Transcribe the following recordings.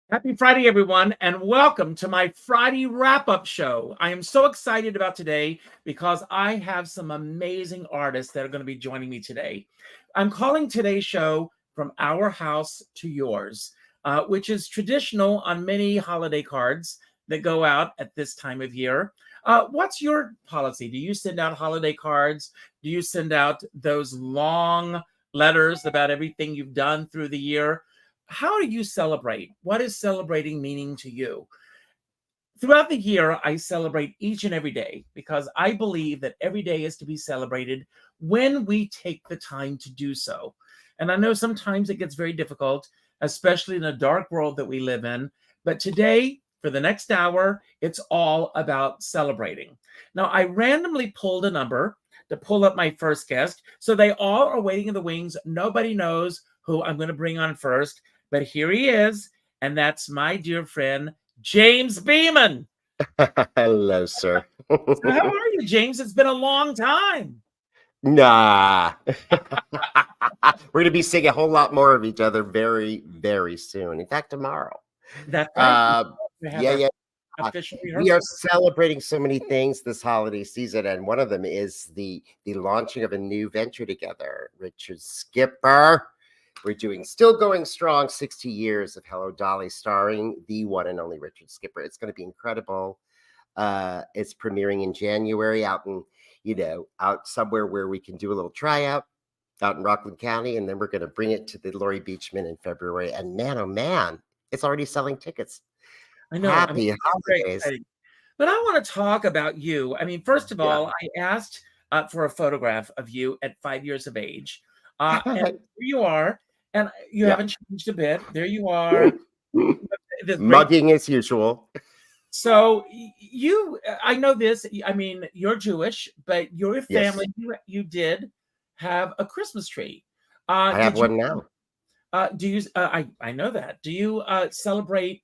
Happy Friday, everyone, and welcome to my Friday wrap-up show. I am so excited about today because I have some amazing artists that are going to be joining me today. I'm calling today's show From Our House to Yours, which is traditional on many holiday cards that go out at this time of year. What's your policy? Do you send out holiday cards? Do you send out those long letters about everything you've done through the year? How do you celebrate? What is celebrating meaning to you? Throughout the year, I celebrate each and every day because I believe that every day is to be celebrated when we take the time to do so. And I know sometimes it gets very difficult, especially in a dark world that we live in. But today, for the next hour, it's all about celebrating. Now, I randomly pulled a number to pull up my first guest. So they all are waiting in the wings. Nobody knows who I'm going to bring on first. But here he is, and that's my dear friend, James Beeman. Hello, sir. So how are you, James? It's been a long time. Nah. We're going to be seeing a whole lot more of each other very, very soon. In fact, tomorrow. That's right. We have Yeah, our yeah. official We are rehearsal. celebrating so many things this holiday season, and one of them is the launching of a new venture together. Richard Skipper. We're doing Still Going Strong, 60 Years of Hello Dolly, starring the one and only Richard Skipper. It's going to be incredible. It's premiering in January out somewhere where we can do a little tryout out in Rockland County, and then we're going to bring it to the Laurie Beachman in February. And man, oh man, it's already selling tickets. I know. I mean, Happy it's very holidays. exciting. But I want to talk about you. I mean, first of Yeah. all, I asked for a photograph of you at 5 years of age. And here you are, and you Yeah. haven't changed a bit. There you are. This great. Mugging as usual. So I know this. I mean, you're Jewish, but your Yes, family, you did have a Christmas tree. I have Did you? one now. Do you? I know that. Do you celebrate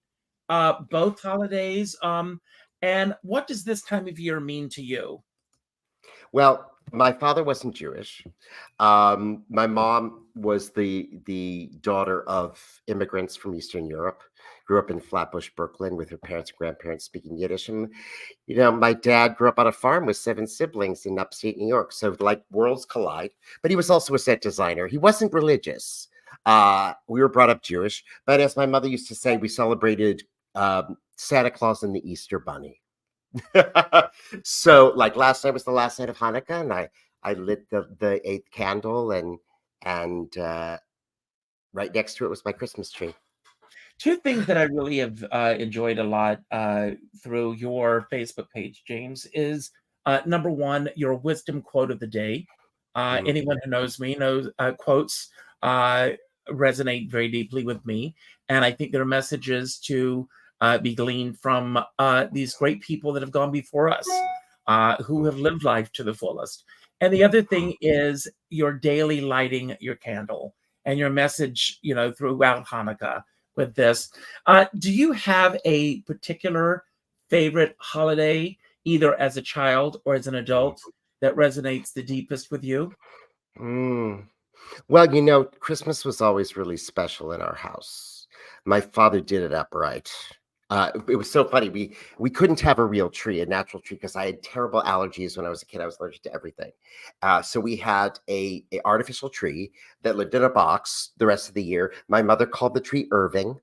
both holidays? And what does this time of year mean to you? Well, my father wasn't Jewish. My mom was the daughter of immigrants from Eastern Europe. Grew up in Flatbush, Brooklyn, with her parents and grandparents speaking Yiddish. And my dad grew up on a farm with 7 siblings in upstate New York. So like worlds collide. But he was also a set designer. He wasn't religious. We were brought up Jewish, but as my mother used to say, we celebrated Santa Claus and the Easter Bunny. So like last night was the last night of Hanukkah, and I lit the eighth candle, and right next to it was my Christmas tree. Two things that I really have enjoyed a lot through your Facebook page, James, is number one, your wisdom quote of the day. Mm. Anyone who knows me knows quotes resonate very deeply with me. And I think there are messages to be gleaned from these great people that have gone before us, who have lived life to the fullest. And the other thing is your daily lighting your candle and your message, throughout Hanukkah with this. Do you have a particular favorite holiday, either as a child or as an adult, that resonates the deepest with you? Mm. Well, Christmas was always really special in our house. My father did it upright. It was so funny. We couldn't have a real tree, a natural tree, because I had terrible allergies when I was a kid. I was allergic to everything. So we had a artificial tree that lived in a box the rest of the year. My mother called the tree Irving.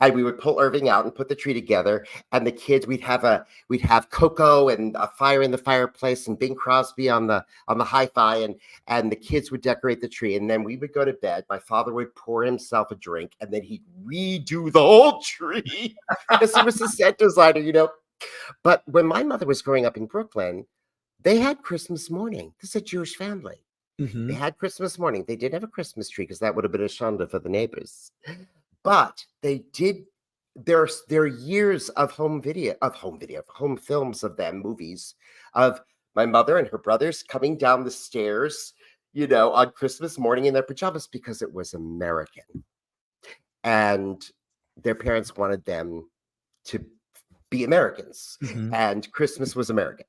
And we would pull Irving out and put the tree together. And the kids, we'd have cocoa and a fire in the fireplace and Bing Crosby on the hi-fi, and the kids would decorate the tree. And then we would go to bed. My father would pour himself a drink, and then he'd redo the whole tree because he was a set designer. But when my mother was growing up in Brooklyn, they had Christmas morning. This is a Jewish family. They Mhm. had Christmas morning. They didn't have a Christmas tree because that would have been a shanda for the neighbors. But they did. There are years of home films of them, movies of my mother and her brothers coming down the stairs, on Christmas morning in their pajamas because it was American, and their parents wanted them to be Americans, Mhm. and Christmas was American.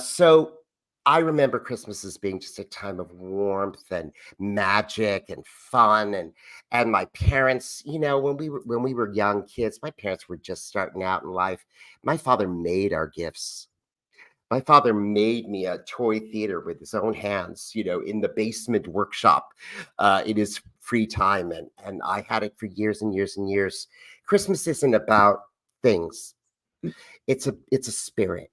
So I remember Christmas as being just a time of warmth and magic and fun, and my parents, when we were young kids, my parents were just starting out in life. My father made our gifts. My father made me a toy theater with his own hands, in the basement workshop, in his free time, and I had it for years and years and years. Christmas isn't about things. It's a spirit.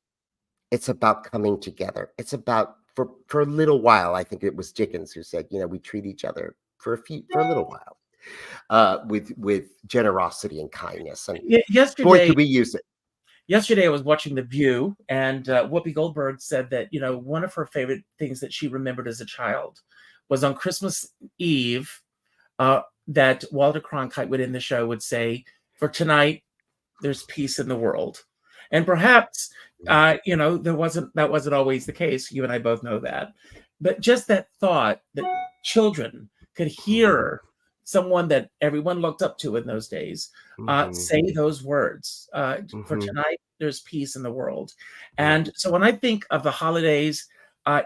It's about coming together. It's about for a little while. I think it was Dickens who said, we treat each other for a little while, with generosity and kindness. And boy, Yesterday, could we use it. Yesterday, I was watching The View, and Whoopi Goldberg said that, one of her favorite things that she remembered as a child was on Christmas Eve, that Walter Cronkite would end the show would say, "For tonight, there's peace in the world." And perhaps, that wasn't always the case. You and I both know that. But just that thought that children could hear someone that everyone looked up to in those days say those words, "For tonight, there's peace in the world." And so when I think of the holidays,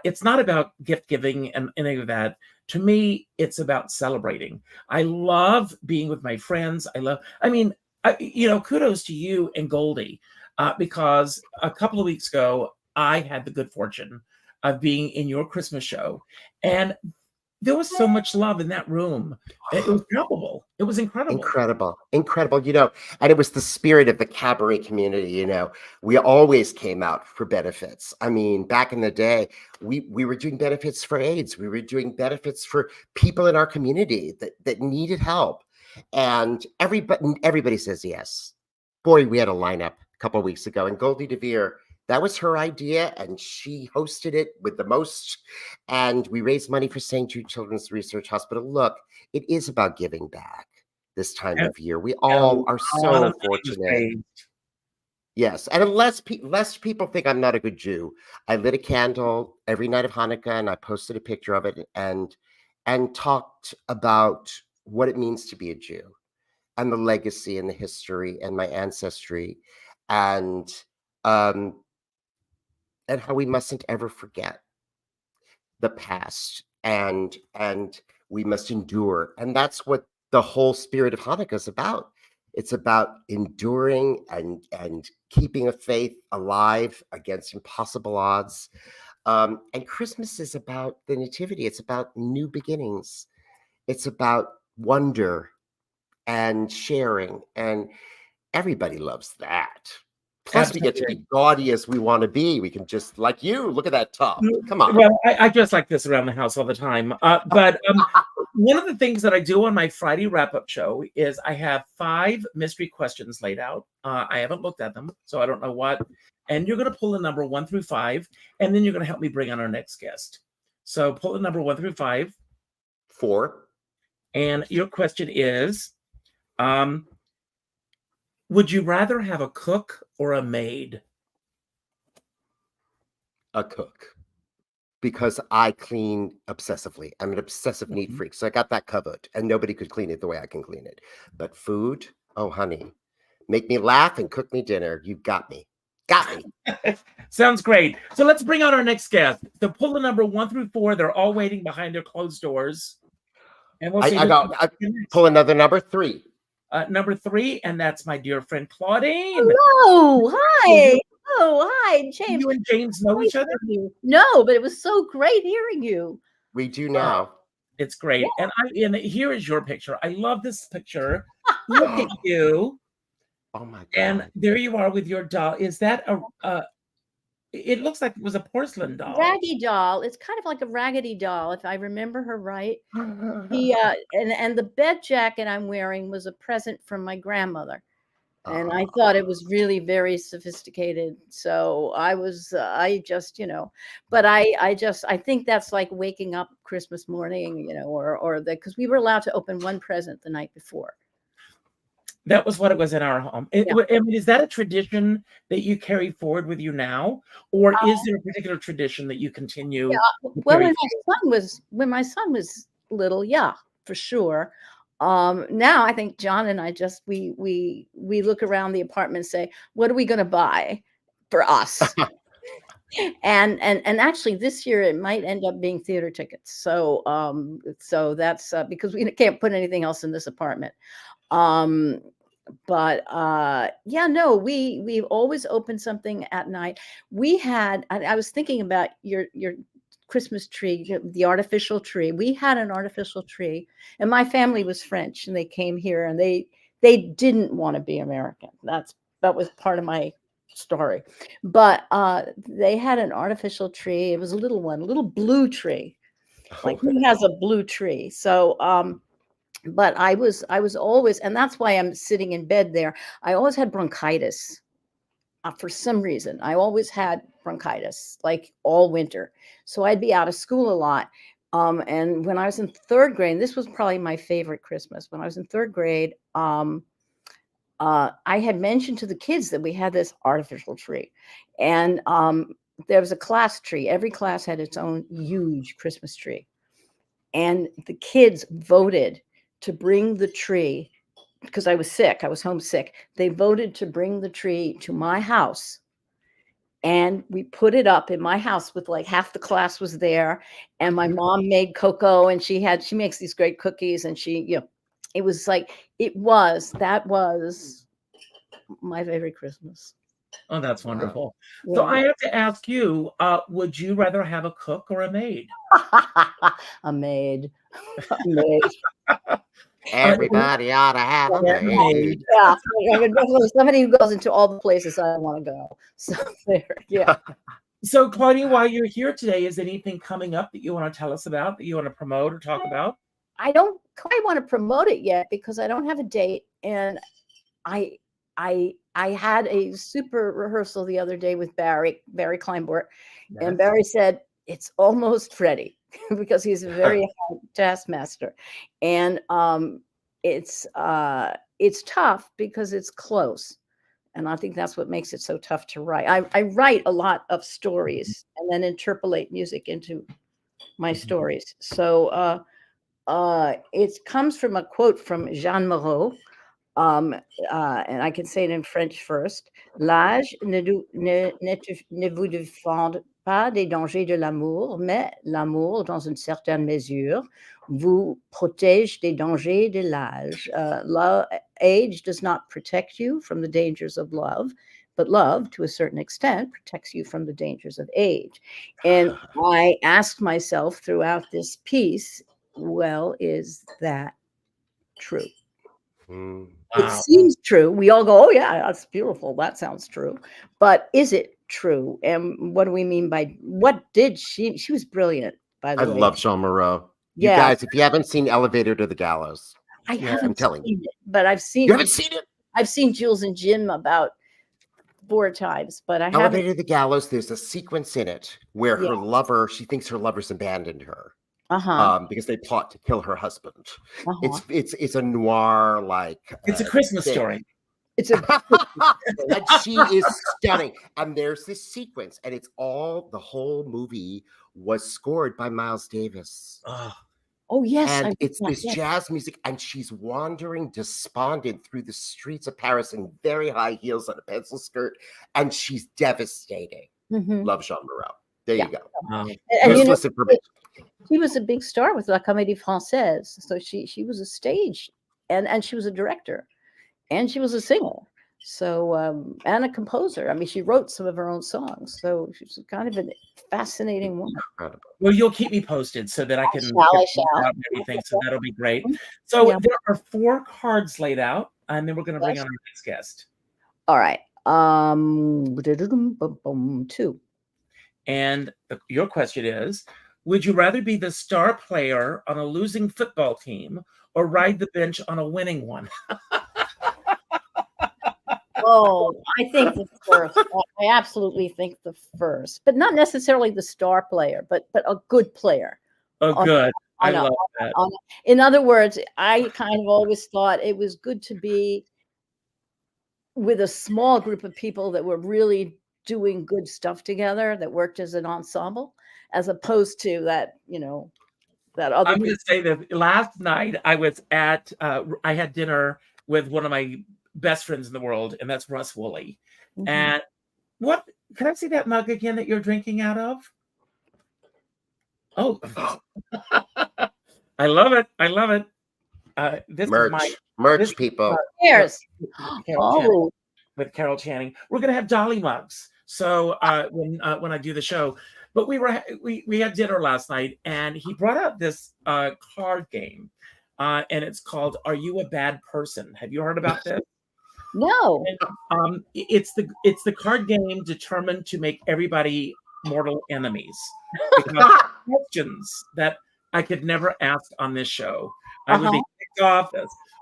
it's not about gift giving and any of that. To me, it's about celebrating. I love being with my friends. Kudos to you and Goldie, because a couple of weeks ago, I had the good fortune of being in your Christmas show, and there was so much love in that room. It was palpable. It was incredible. Incredible. And it was the spirit of the cabaret community. We always came out for benefits. I mean, back in the day, we were doing benefits for AIDS. We were doing benefits for people in our community that needed help. And everybody says yes. Boy, we had a lineup a couple of weeks ago, and Goldie DeVere, that was her idea, and she hosted it with the most. And we raised money for St. Jude Children's Research Hospital. Look, it is about giving back this time of year. We all are so fortunate. Yes, and lest people think I'm not a good Jew, I lit a candle every night of Hanukkah, and I posted a picture of it and talked about what it means to be a Jew, and the legacy and the history and my ancestry, and how we mustn't ever forget the past, and we must endure. And that's what the whole spirit of Hanukkah is about. It's about enduring and keeping a faith alive against impossible odds. And Christmas is about the nativity. It's about new beginnings. It's about wonder and sharing, and everybody loves that. Plus, Absolutely. we get to be gaudy as we want to be. We can just, like you, look at that top. Come on. Well, I dress like this around the house all the time. But one of the things that I do on my Friday wrap-up show is I have 5 mystery questions laid out. I haven't looked at them, so I don't know what. And you're going to pull a number 1 through 5, and then you're going to help me bring on our next guest. So pull a number 1 through 5. 4. And your question is, would you rather have a cook or a maid? A cook. Because I clean obsessively. I'm an obsessive neat freak. So I got that covered, and nobody could clean it the way I can clean it. But food, oh, honey, make me laugh and cook me dinner. You got me. Got me. Sounds great. So let's bring on our next guest. So pull the number 1 through 4. They're all waiting behind their closed doors. And we'll see. I pull another number 3. Number 3, and that's my dear friend Claudine. Hello, hi. Oh, hi, James. You and James know each other? No, but it was so great hearing you. We do now. It's great. Yeah. And here is your picture. I love this picture. Look at you. Oh my God. And there you are with your doll. Is that it looks like it was a porcelain doll. Raggy doll. It's kind of like a raggedy doll, if I remember her right. And the bed jacket I'm wearing was a present from my grandmother. And I thought it was really very sophisticated. So I think that's like waking up Christmas morning, because we were allowed to open one present the night before. That was what it was in our home. Is that a tradition that you carry forward with you now, or is there a particular tradition that you continue? Yeah. Well, when my son was little, yeah, for sure. Now I think John and I we look around the apartment and say, what are we going to buy for us? And actually this year it might end up being theater tickets. So that's because we can't put anything else in this apartment. But yeah, no, we've always opened something at night. We had I was thinking about your Christmas tree, the artificial tree. We had an artificial tree, and my family was French, and they came here, and they didn't want to be American. That was part of my story. But they had an artificial tree. It was a little one, a little blue tree. Like, who has a blue tree? So but I was always, and that's why I'm sitting in bed there. I always had bronchitis. For some reason, I always had bronchitis, like all winter. So I'd be out of school a lot. And when I was in third grade, this was probably my favorite Christmas. When I was in third grade, I had mentioned to the kids that we had this artificial tree. And there was a class tree. Every class had its own huge Christmas tree. And the kids voted to bring the tree, because I was sick. I was homesick. They voted to bring the tree to my house. And we put it up in my house with like half the class was there. And my mom made cocoa, and she makes these great cookies. And it was that was my favorite Christmas. Oh, that's wonderful. Yeah. So I have to ask you, would you rather have a cook or a maid? A maid. A maid. Everybody ought to have a maid. Yeah, I mean, somebody who goes into all the places I want to go. So there, yeah. So, Claudine, while you're here today, is anything coming up that you want to tell us about, that you want to promote or talk about? I don't quite want to promote it yet because I don't have a date, and I had a super rehearsal the other day with Barry Kleinbort, yes. And Barry said it's almost ready because he's a very hard taskmaster, and it's tough because it's close, and I think that's what makes it so tough to write. I write a lot of stories and then interpolate music into my stories. So it comes from a quote from Jean Moreau. And I can say it in French first. L'âge ne vous défend pas des dangers de l'amour, mais l'amour, dans une certaine mesure, vous protège des dangers de l'âge. Age does not protect you from the dangers of love, but love, to a certain extent, protects you from the dangers of age. And I asked myself throughout this piece, well, is that true? Wow. It seems true. We all go, oh yeah, that's beautiful. That sounds true. But is it true? And what do we mean by she was brilliant, by the way. I love Jean Moreau. You guys, if you haven't seen Elevator to the Gallows, I'm telling you. But I've seen You haven't seen it? I've seen Jules and Jim about 4 times, but I haven't. Elevator to the Gallows, there's a sequence in it where her lover, she thinks her lover's abandoned her. Because they plot to kill her husband. It's a noir, like it's a Christmas story. It's a and she is stunning. And there's this sequence, and the whole movie was scored by Miles Davis. Oh yes, and it's this jazz music, and she's wandering despondent through the streets of Paris in very high heels and a pencil skirt, and she's devastating. Love Jean Moreau. There you go. Useless information. She was a big star with La Comédie Française, so she was a stage, and she was a director, and she was a singer, so and a composer. I mean, she wrote some of her own songs, so she's kind of a fascinating woman. Well, you'll keep me posted so that I can I shall. Everything. So that'll be great. So there are 4 cards laid out, and then we're going to bring on our next guest. All right, 2. And your question is, would you rather be the star player on a losing football team or ride the bench on a winning one? Oh, I think the first. I absolutely think the first, but not necessarily the star player, but a good player. Oh, good. I love that. In other words, I kind of always thought it was good to be with a small group of people that were really doing good stuff together, that worked as an ensemble, as opposed to that, that other. I'm going to say that last night I was I had dinner with one of my best friends in the world, and that's Russ Woolley. And What? Can I see that mug again that you're drinking out of? Oh, I love it. I love it. This is my merch, people. Cheers. Carol Channing, Oh, with Carol Channing. We're gonna have Dolly mugs. So when I do the show, but we had dinner last night, and he brought out this card game, and it's called "Are You a Bad Person?" Have you heard about this? no. And, it's the card game determined to make everybody mortal enemies. Because questions that I could never ask on this show. I would be kicked off.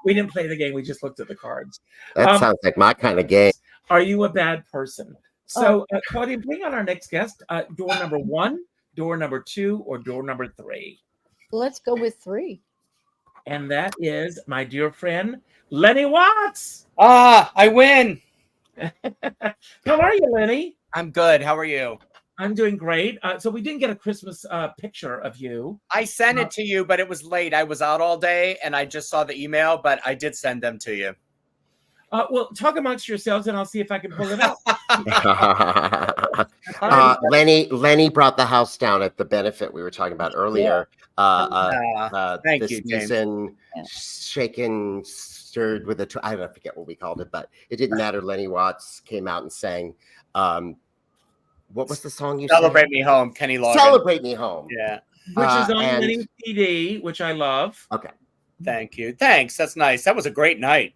We didn't play the game. We just looked at the cards. That sounds like my kind of game. Are you a bad person? So, Claudine, bring on our next guest. Door number 1, door number 2, or door number 3? Let's go with 3. And that is my dear friend, Lenny Watts. I win. How are you, Lenny? I'm good. How are you? I'm doing great. So we didn't get a Christmas picture of you. I sent it to you, but it was late. I was out all day, and I just saw the email, but I did send them to you. Well, talk amongst yourselves, and I'll see if I can pull it up. Lenny brought the house down at the benefit we were talking about earlier. Thank this you, James. season, shaken, stirred with I don't forget what we called it, but it didn't matter. Lenny Watts came out and sang. What was the song you Celebrate sang? Me Home, Kenny Loggins. Celebrate Me Home. Yeah. Which is on Lenny's CD, which I love. Okay. Thank you. Thanks. That's nice. That was a great night.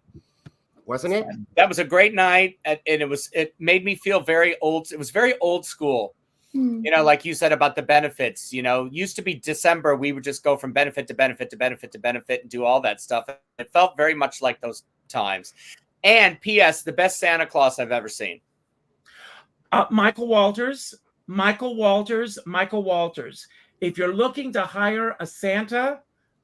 Wasn't it? That was a great night, and it made me feel very old. It was very old school. You know, like you said about the benefits, used to be December. We would just go from benefit to benefit to benefit to benefit and do all that stuff. It felt very much like those times. And P.S., the best Santa Claus I've ever seen. Michael Walters. If you're looking to hire a Santa,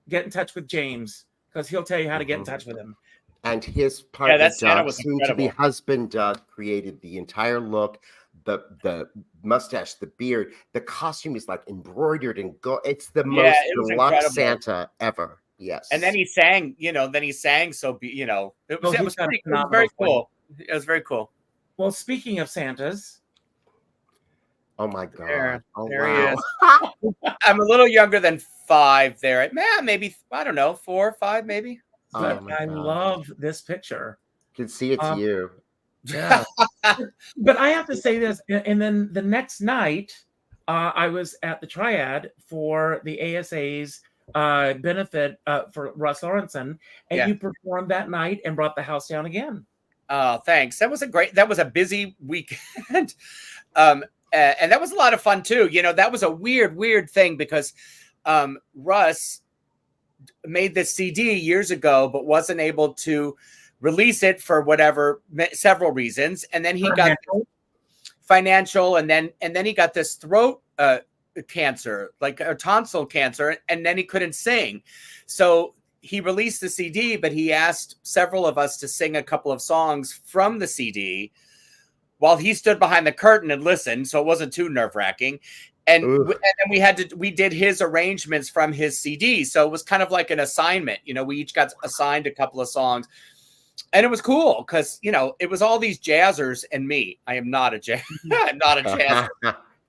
get in touch with James, because he'll tell you how to get in touch with him. And his partner, that Santa Doug, was soon to be incredible. husband, Doug, created the entire look, the mustache, the beard, the costume is like embroidered and it's the most it was deluxe incredible. Santa ever. Yes. And then he sang, it was very cool. It was very cool. Well, speaking of Santas. Oh my God. There wow. he is. I'm a little younger than 5 there. Maybe, I don't know, 4 or 5 maybe. But I love this picture. You can see it's you. Yeah. But I have to say this, and then the next night, I was at the Triad for the ASA's benefit for Russ Lawrenson, and you performed that night and brought the house down again. Oh, thanks. That was a busy weekend. And that was a lot of fun too. That was a weird thing because Russ made this CD years ago, but wasn't able to release it for several reasons. And then he got financial, and then he got this throat cancer, like a tonsil cancer, and then he couldn't sing. So he released the CD, but he asked several of us to sing a couple of songs from the CD while he stood behind the curtain and listened. So it wasn't too nerve-wracking. And then we did his arrangements from his CD. So it was kind of like an assignment. We each got assigned a couple of songs, and it was cool because, it was all these jazzers and me. I am not a jazzer,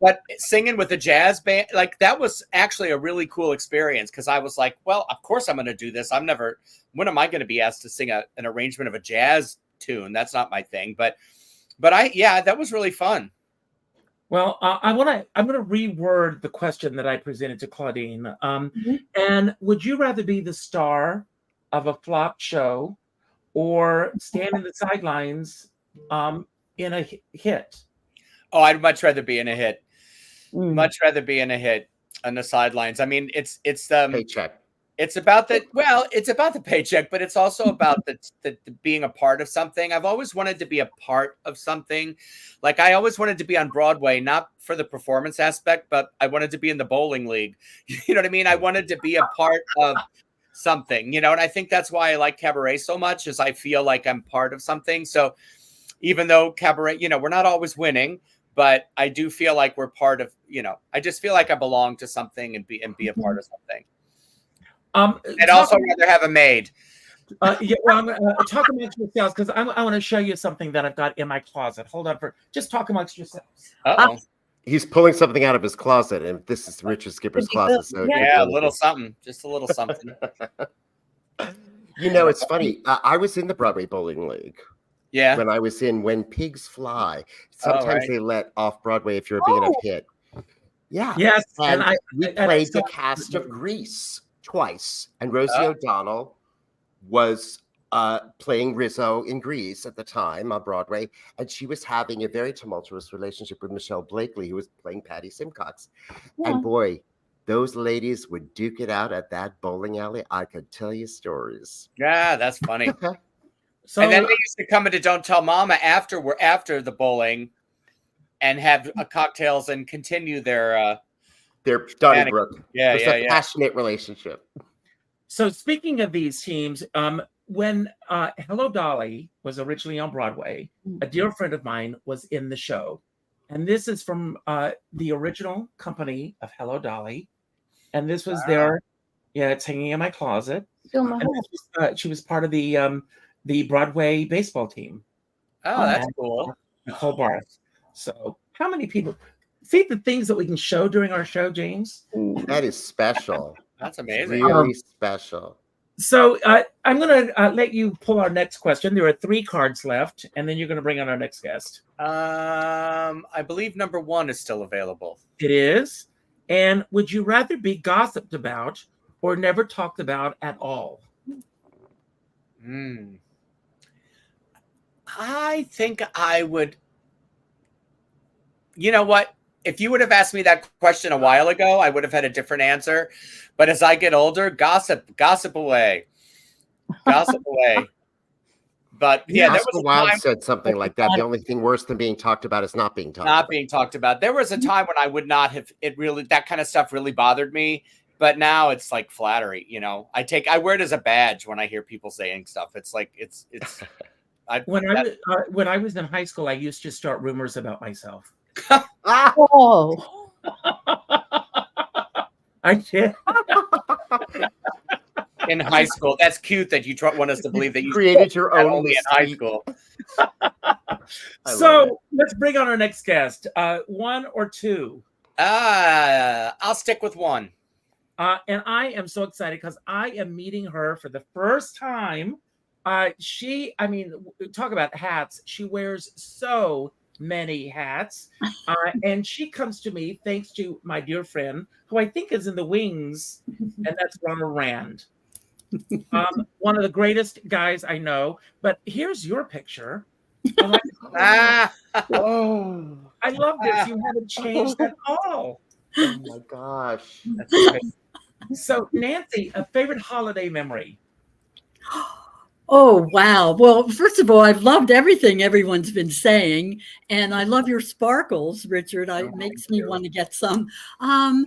but singing with a jazz band, like that was actually a really cool experience. Cause I was like, well, of course I'm going to do this. When am I going to be asked to sing an arrangement of a jazz tune? That's not my thing, but that was really fun. Well, I'm going to reword the question that I presented to Claudine. And would you rather be the star of a flop show or stand in the sidelines in a hit? Oh, I'd much rather be in a hit. Much rather be in a hit on the sidelines. I mean, it's paycheck. It's about the paycheck, but it's also about the being a part of something. I've always wanted to be a part of something. Like I always wanted to be on Broadway, not for the performance aspect, but I wanted to be in the bowling league. You know what I mean? I wanted to be a part of something, and I think that's why I like cabaret so much, is I feel like I'm part of something. So even though cabaret, we're not always winning, but I do feel like we're part of, I just feel like I belong to something and be a part of something. I'd also rather have a maid. Yeah, well, I'm talk amongst yourselves because I want to show you something that I've got in my closet. Hold on just talk amongst yourselves. Uh-oh. He's pulling something out of his closet, and this is Richard Skipper's closet. So Yeah, a little something, just a little something. It's funny. I was in the Broadway Bowling League. Yeah. When I was in When Pigs Fly. Sometimes they let off Broadway if you're a big enough hit. Yeah. Yes, And we played the cast of Grease twice, and Rosie O'Donnell was playing Rizzo in Grease at the time on Broadway, and she was having a very tumultuous relationship with Michelle Blakely, who was playing Patty Simcox. Yeah. And boy, those ladies would duke it out at that bowling alley. I could tell you stories. Yeah, that's funny. So, and then they used to come into Don't Tell Mama after the bowling and have cocktails and continue their Donnybrook. Yeah, it's a passionate relationship. So speaking of these teams, when Hello Dolly was originally on Broadway, a dear friend of mine was in the show. And this is from the original company of Hello Dolly. And this was it's hanging in my closet. She was part of the Broadway baseball team. Oh, that's cool. Nicole Barth. So how many people see the things that we can show during our show, James? That is special. That's amazing. Really special. So I'm going to let you pull our next question. There are 3 cards left, and then you're going to bring on our next guest. I believe number 1 is still available. It is. And would you rather be gossiped about or never talked about at all? I think I would. You know what? If you would have asked me that question a while ago, I would have had a different answer. But as I get older, gossip away. Gossip away. But yeah, there was a time said something like that. The only thing worse than being talked about is not being talked about. Not being talked about. There was a time when I would not have that kind of stuff really bothered me. But now it's like flattery, I wear it as a badge when I hear people saying stuff. It's like it's when I was in high school, I used to start rumors about myself. Oh. I did. In high school. That's cute that you want us to believe that you created your own only in high school. So let's bring on our next guest. 1 or 2? I'll stick with 1. And I am so excited because I am meeting her for the first time. Talk about hats. She wears so many hats. And she comes to me thanks to my dear friend, who I think is in the wings, and that's Ronald Rand. One of the greatest guys I know. But here's your picture. I love this. You haven't changed at all. Oh my gosh. That's great. So, Nancy, a favorite holiday memory? Oh, wow. Well, first of all, I've loved everything everyone's been saying. And I love your sparkles, Richard. It makes me want to get some. That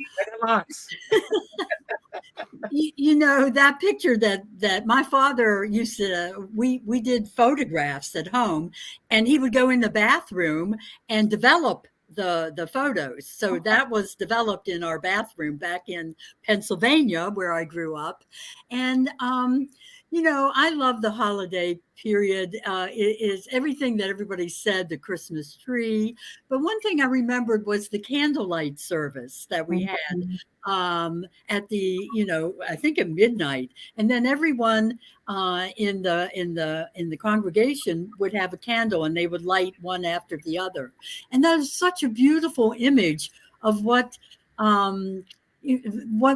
picture that my father used to, we did photographs at home, and he would go in the bathroom and develop the photos. So that was developed in our bathroom back in Pennsylvania, where I grew up. And, I love the holiday period. It is everything that everybody said, the Christmas tree. But one thing I remembered was the candlelight service that we had at I think at midnight. And then everyone in the congregation would have a candle, and they would light one after the other. And that is such a beautiful image of what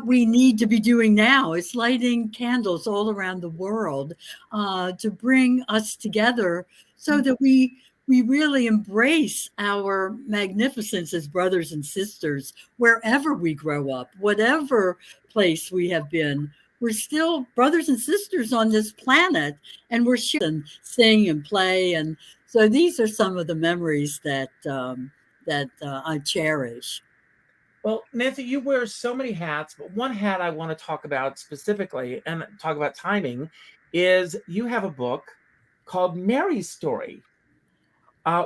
we need to be doing now. Is lighting candles all around the world to bring us together so that we really embrace our magnificence as brothers and sisters wherever we grow up, whatever place we have been. We're still brothers and sisters on this planet, and we're sharing, sing and play. And so these are some of the memories that I cherish. Well, Nancy, you wear so many hats, but one hat I want to talk about specifically and talk about timing is you have a book called Mary's Story,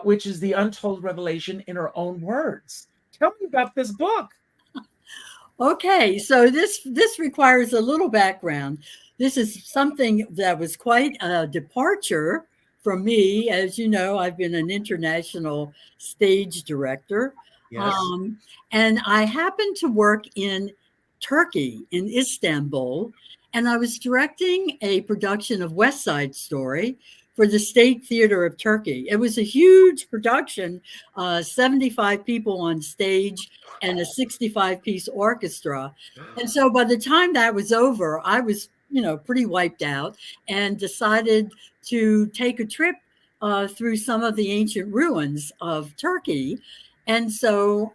which is the untold revelation in her own words. Tell me about this book. Okay, so this requires a little background. this is something that was quite a departure from me. As you know, I've been an international stage director. Yes. And I happened to work in Turkey, in Istanbul, and I was directing a production of West Side Story for the State Theater of Turkey. It was a huge production, 75 people on stage and a 65-piece orchestra. And so by the time that was over, I was, pretty wiped out and decided to take a trip through some of the ancient ruins of Turkey. And so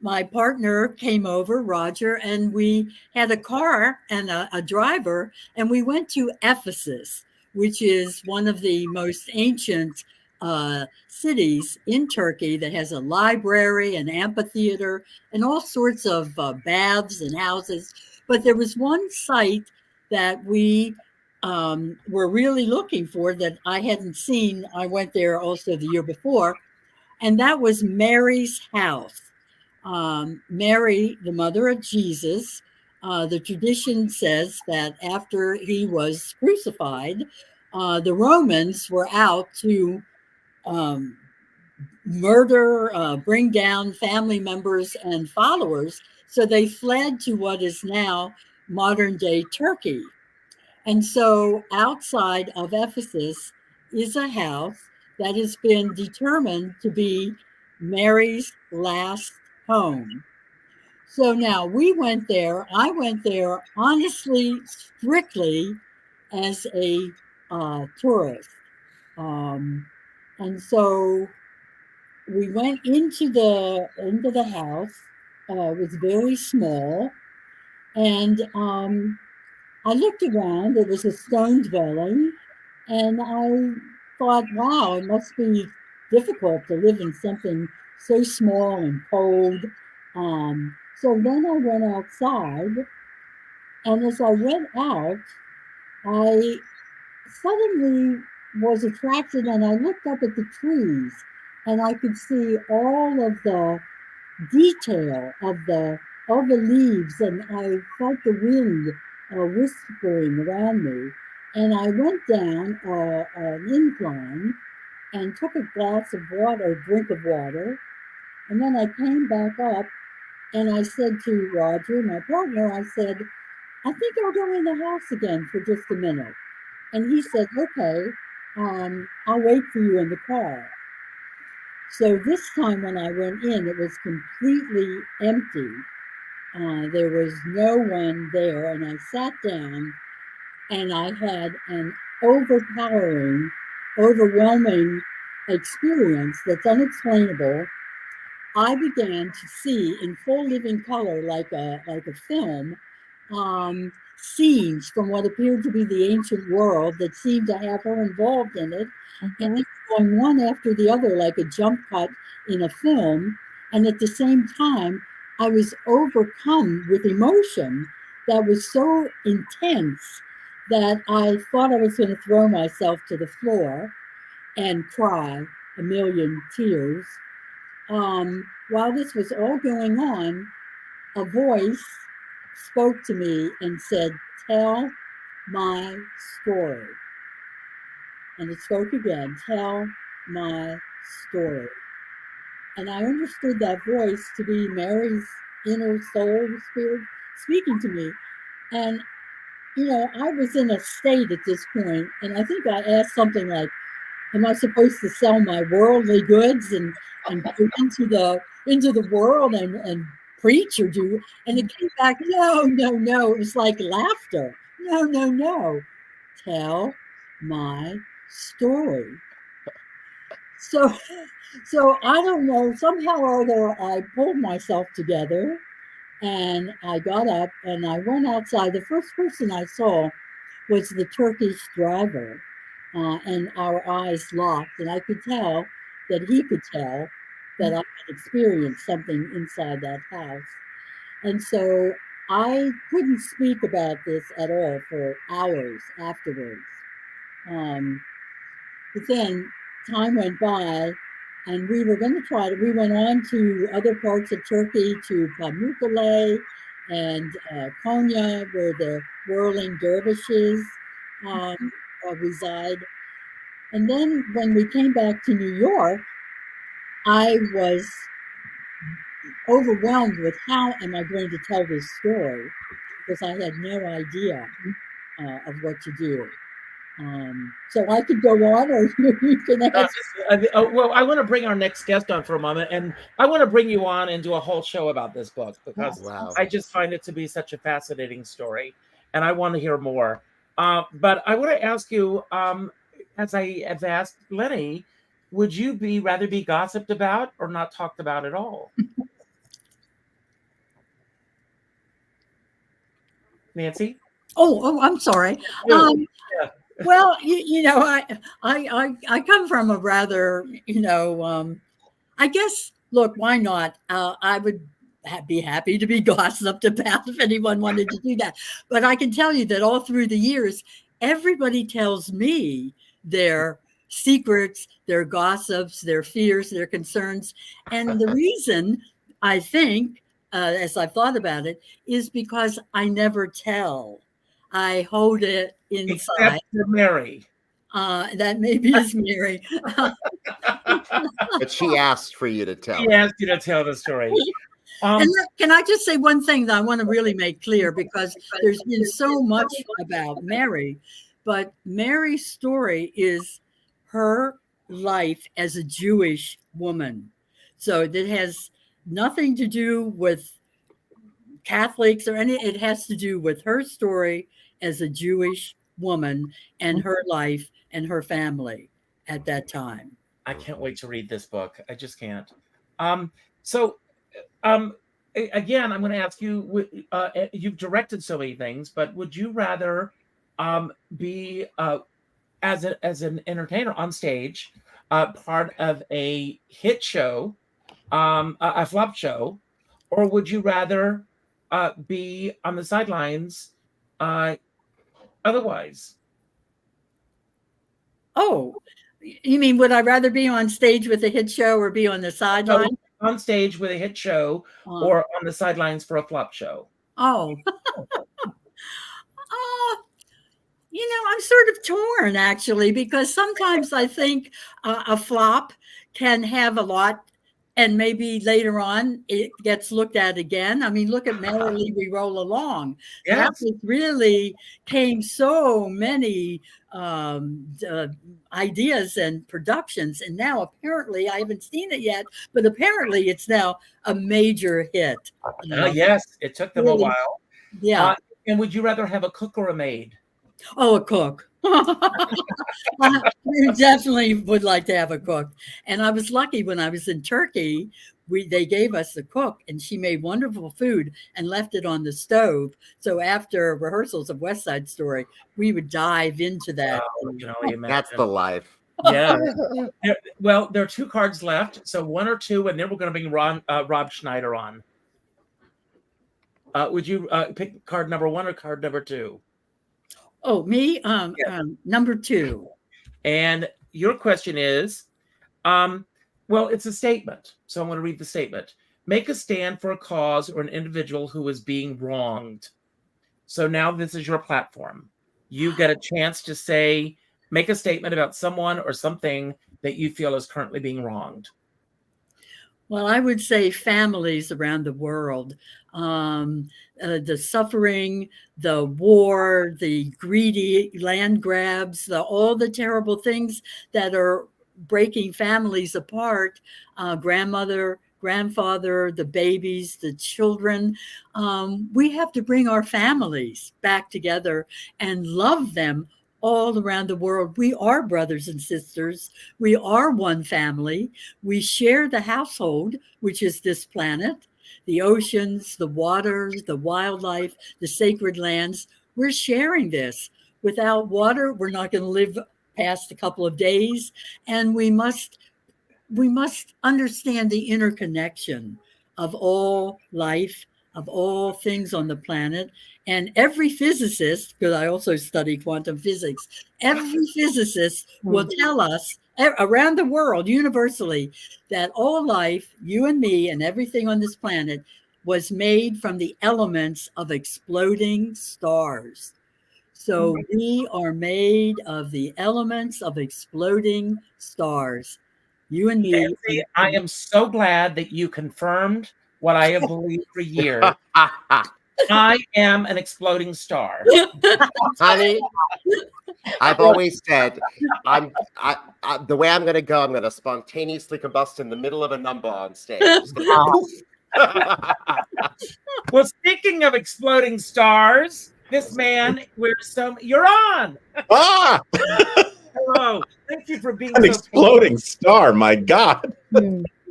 my partner came over, Roger, and we had a car and a driver, and we went to Ephesus, which is one of the most ancient cities in Turkey that has a library, an amphitheater, and all sorts of baths and houses. But there was one site that we were really looking for that I hadn't seen. I went there also the year before, and that was Mary's house. Mary, the mother of Jesus, the tradition says that after he was crucified, the Romans were out to murder, bring down family members and followers. So they fled to what is now modern day Turkey. And so outside of Ephesus is a house that has been determined to be Mary's last home. So now we went there. I went there honestly, strictly as a tourist. And so we went into the house. It was very small. And I looked around. It was a stone dwelling. And I thought, wow, it must be difficult to live in something so small and cold. So then I went outside. And as I went out, I suddenly was attracted, and I looked up at the trees, and I could see all of the detail of the leaves, and I felt the wind whispering around me. And I went down an incline and took a glass of water, a drink of water, and then I came back up, and I said to Roger, my partner, I said, I think I'll go in the house again for just a minute. And he said, okay, I'll wait for you in the car. So this time when I went in, it was completely empty. There was no one there. And I sat down and I had an overwhelming experience that's unexplainable. I began to see in full living color, like a film, scenes from what appeared to be the ancient world that seemed to have her involved in it. Mm-hmm. And going one after the other like a jump cut in a film. And at the same time, I was overcome with emotion that was so intense that I thought I was going to throw myself to the floor and cry a million tears. While this was all going on, a voice spoke to me and said, tell my story. And it spoke again, tell my story. And I understood that voice to be Mary's inner soul spirit speaking to me. And, I was in a state at this point, and I think I asked something like, am I supposed to sell my worldly goods and go into the world and preach or do? And it came back, no. It was like laughter. No. Tell my story. So I don't know, somehow or other, I pulled myself together and I got up and I went outside. The first person I saw was the Turkish driver, and our eyes locked, and I could tell that he could tell that I had experienced something inside that house. And so I couldn't speak about this at all for hours afterwards. But then time went by, and we were going to we went on to other parts of Turkey, to Pamukkale, and Konya, where the whirling dervishes reside. And then when we came back to New York, I was overwhelmed with how am I going to tell this story, because I had no idea of what to do. So I could go on, or you can ask. Well, I want to bring our next guest on for a moment, and I want to bring you on and do a whole show about this book, because I just find it to be such a fascinating story, and I want to hear more. But I want to ask you, as I have asked Lenny, would you rather be gossiped about or not talked about at all? Nancy? Oh, I'm sorry. Yeah. Well, I come from a rather, I guess, look, why not? I would be happy to be gossiped about if anyone wanted to do that. But I can tell you that all through the years, everybody tells me their secrets, their gossips, their fears, their concerns. And the reason, I think, as I've thought about it, is because I never tell. I hold it inside. Except for Mary. That maybe is Mary. But she asked for you to tell. She asked you to tell the story. And can I just say one thing that I want to really make clear, because there's been so much about Mary, but Mary's story is her life as a Jewish woman. So that has nothing to do with Catholics or any, it has to do with her story as a Jewish woman and her life and her family at that time. I can't wait to read this book. I just can't. Again, I'm going to ask you, you've directed so many things, but would you rather be as an entertainer on stage, part of a hit show, a flop show, or would you rather be on the sidelines otherwise? Oh, you mean, would I rather be on stage with a hit show or be on the sideline? On stage with a hit show or on the sidelines for a flop show? Oh. I'm sort of torn, actually, because sometimes I think a flop can have a lot, and maybe later on it gets looked at again. I mean, look at Merrily We Roll Along. Yes. That really came so many ideas and productions, and now apparently, I haven't seen it yet, but apparently it's now a major hit. Yes, it took them a while. Yeah. And would you rather have a cook or a maid? Oh, a cook. I definitely would like to have a cook. And I was lucky when I was in Turkey, they gave us a cook, and she made wonderful food and left it on the stove. So after rehearsals of West Side Story, we would dive into that. That's the life. Yeah. Well, there are 2 cards left, so 1 or 2, and then we're going to bring Rob Schneider on. Would you pick card number 1 or card number 2? Oh, me? Number 2. And your question is, well, it's a statement. So I'm going to read the statement. Make a stand for a cause or an individual who is being wronged. So now this is your platform. You get a chance to make a statement about someone or something that you feel is currently being wronged. Well, I would say families around the world, the suffering, the war, the greedy land grabs, all the terrible things that are breaking families apart, grandmother, grandfather, the babies, the children. We have to bring our families back together and love them all around the world. We are brothers and sisters. We are one family. We share the household, which is this planet, the oceans, the waters, the wildlife, the sacred lands. We're sharing this. Without water, we're not going to live past a couple of days. And we must understand the interconnection of all life, of all things on the planet. And every physicist, because I also study quantum physics, every physicist will tell us around the world, universally, that all life, you and me and everything on this planet, was made from the elements of exploding stars. So we are made of the elements of exploding stars. You and me. Nancy, I am so glad that you confirmed what I have believed for years. I am an exploding star. Honey, I've always said the way I'm going to go, I'm going to spontaneously combust in the middle of a number on stage. Just gonna poof. Well, speaking of exploding stars, this man wears some. You're on. Ah, Hello. Thank you for being an so exploding star. My God.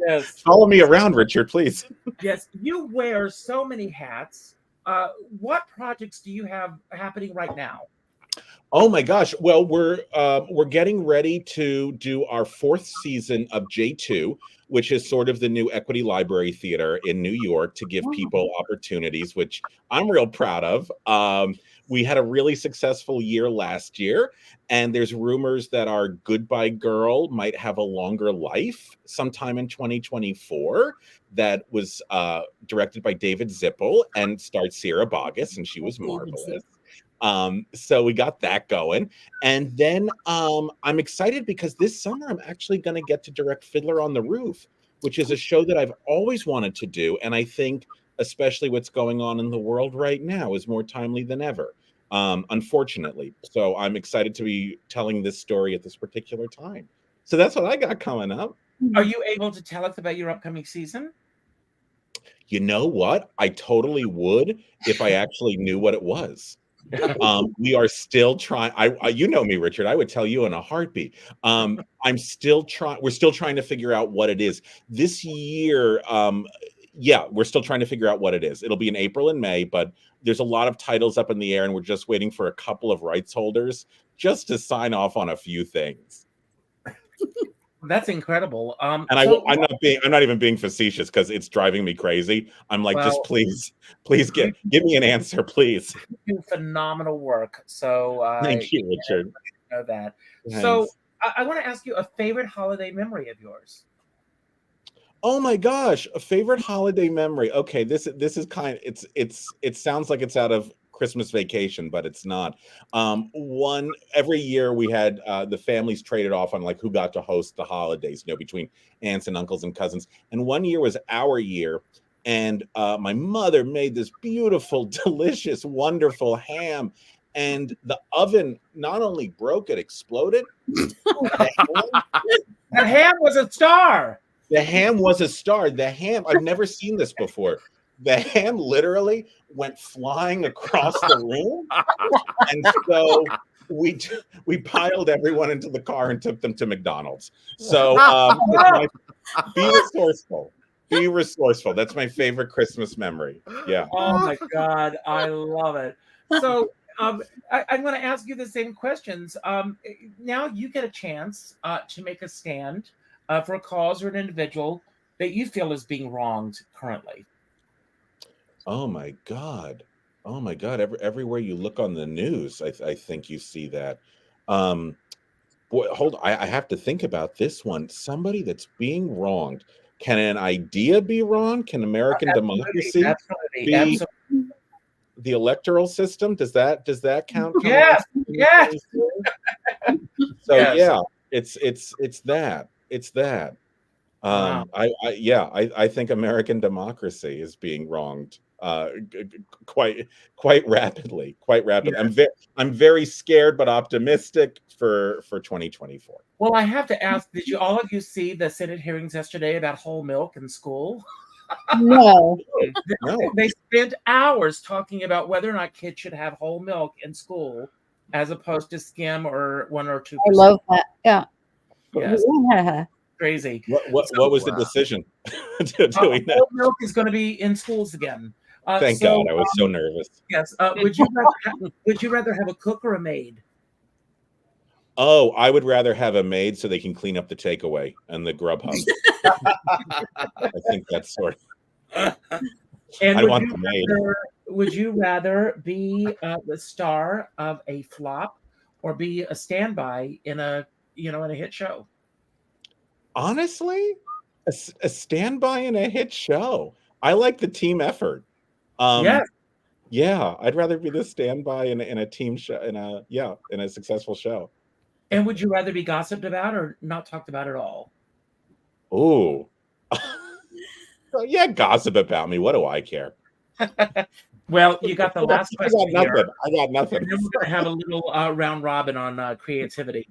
Yes. Follow me around, Richard, please. Yes. You wear so many hats. What projects do you have happening right now? Oh my gosh. Well, we're getting ready to do our 4th season of J2, which is sort of the new Equity Library Theater in New York to give people opportunities, which I'm real proud of. We had a really successful year last year, and there's rumors that our Goodbye Girl might have a longer life sometime in 2024. That was directed by David Zippel and starred Sierra Boggess, and she was marvelous. So we got that going. And then I'm excited because this summer I'm actually going to get to direct Fiddler on the Roof, which is a show that I've always wanted to do. And I think especially what's going on in the world right now is more timely than ever, unfortunately. So I'm excited to be telling this story at this particular time. So that's what I got coming up. Are you able to tell us about your upcoming season? You know what? I totally would if I actually knew what it was. We are still trying. You know me, Richard. I would tell you in a heartbeat. I'm still trying. We're still trying to figure out what it is this year. Yeah, we're still trying to figure out what it is. It'll be in April and May, but there's a lot of titles up in the air, and we're just waiting for a couple of rights holders just to sign off on a few things. That's incredible. And I'm not even being facetious because it's driving me crazy. I'm like, just please give me an answer, please. You do phenomenal work. So thank you, Richard. Know that. Thanks. So I want to ask you a favorite holiday memory of yours. Oh my gosh, a favorite holiday memory. Okay, this is kind of it sounds like it's out of Christmas Vacation, but it's not. Every year we had the families traded off on like who got to host the holidays, between aunts and uncles and cousins. And one year was our year, and my mother made this beautiful, delicious, wonderful ham, and the oven not only broke, it exploded. The ham was a star. The ham was a star. The ham, I've never seen this before. The ham literally went flying across the room. And so we piled everyone into the car and took them to McDonald's. So be resourceful. Be resourceful. That's my favorite Christmas memory. Yeah. Oh my God. I love it. So I'm going to ask you the same questions. Now you get a chance to make a stand for a cause or an individual that you feel is being wronged currently. Oh my God. Everywhere you look on the news, I think you see that. Hold on. I have to think about this one. Somebody that's being wronged. Can an idea be wrong? Can American democracy be the electoral system? Does that count? Yes. So yeah, it's that. I think American democracy is being wronged quite rapidly. Yeah. I'm very scared but optimistic for 2024. Well, I have to ask, did all of you see the Senate hearings yesterday about whole milk in school? No. They spent hours talking about whether or not kids should have whole milk in school as opposed to skim or 1 or 2%. I love that. Yeah. Yes. Yeah. Crazy. What was the decision to doing that? Whole milk is going to be in schools again. Thank God, I was so nervous. Yes. Would you rather have a cook or a maid? Oh, I would rather have a maid so they can clean up the takeaway and the Grubhub. I think that's sort of. And I want the maid. Would you rather be the star of a flop or be a standby in a hit show? Honestly, a standby in a hit show. I like the team effort. Yes. Yeah, I'd rather be the standby in a team show, in a successful show. And would you rather be gossiped about or not talked about at all? Oh, yeah, gossip about me. What do I care? Well, you got the last I question got here. nothing. I got nothing. And then we're going to have a little round robin on creativity.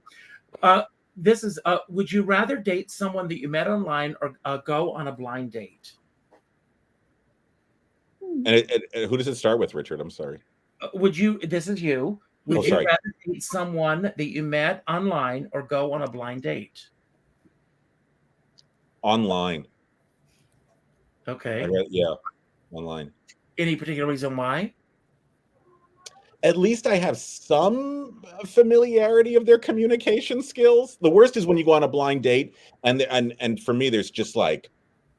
This is, would you rather date someone that you met online or go on a blind date? And who does it start with, Richard? I'm sorry. This is you. Would you rather date someone that you met online or go on a blind date? Online. Okay. Yeah, online. Any particular reason why? At least I have some familiarity of their communication skills. The worst is when you go on a blind date and for me, there's just like,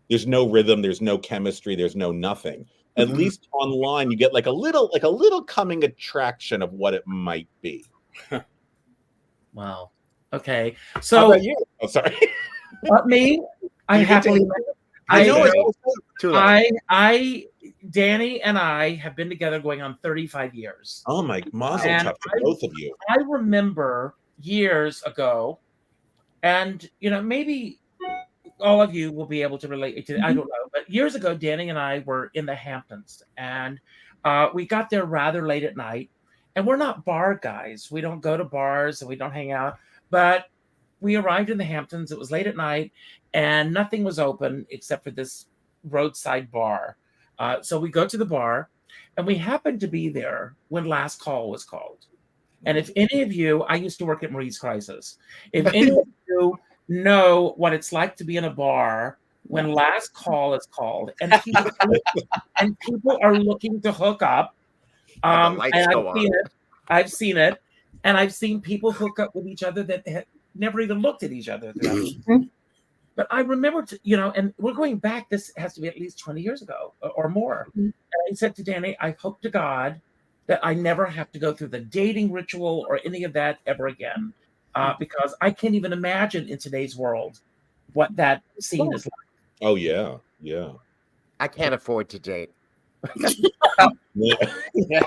there's no rhythm, there's no chemistry, there's no nothing. At least online, you get like a little coming attraction of what it might be. Wow. Okay. So how about you? Oh, sorry. Me, I happily. Danny and I have been together going on 35 years. Oh my, mazel tov to both of you. I remember years ago, and maybe all of you will be able to relate to. I don't know, but years ago, Danny and I were in the Hamptons, and we got there rather late at night. And we're not bar guys. We don't go to bars and we don't hang out. But we arrived in the Hamptons. It was late at night, and nothing was open except for this roadside bar. So we go to the bar, and we happened to be there when last call was called. And if any of you, I used to work at Marie's Crisis. If any of you know what it's like to be in a bar when last call is called, and people are looking to hook up, and I've seen it, and I've seen people hook up with each other that had never even looked at each other. But I remember, and we're going back, this has to be at least 20 years ago or more. And I said to Danny, I hope to God that I never have to go through the dating ritual or any of that ever again. Because I can't even imagine in today's world what that scene is like. Oh, yeah. Yeah. I can't afford to date. Yeah.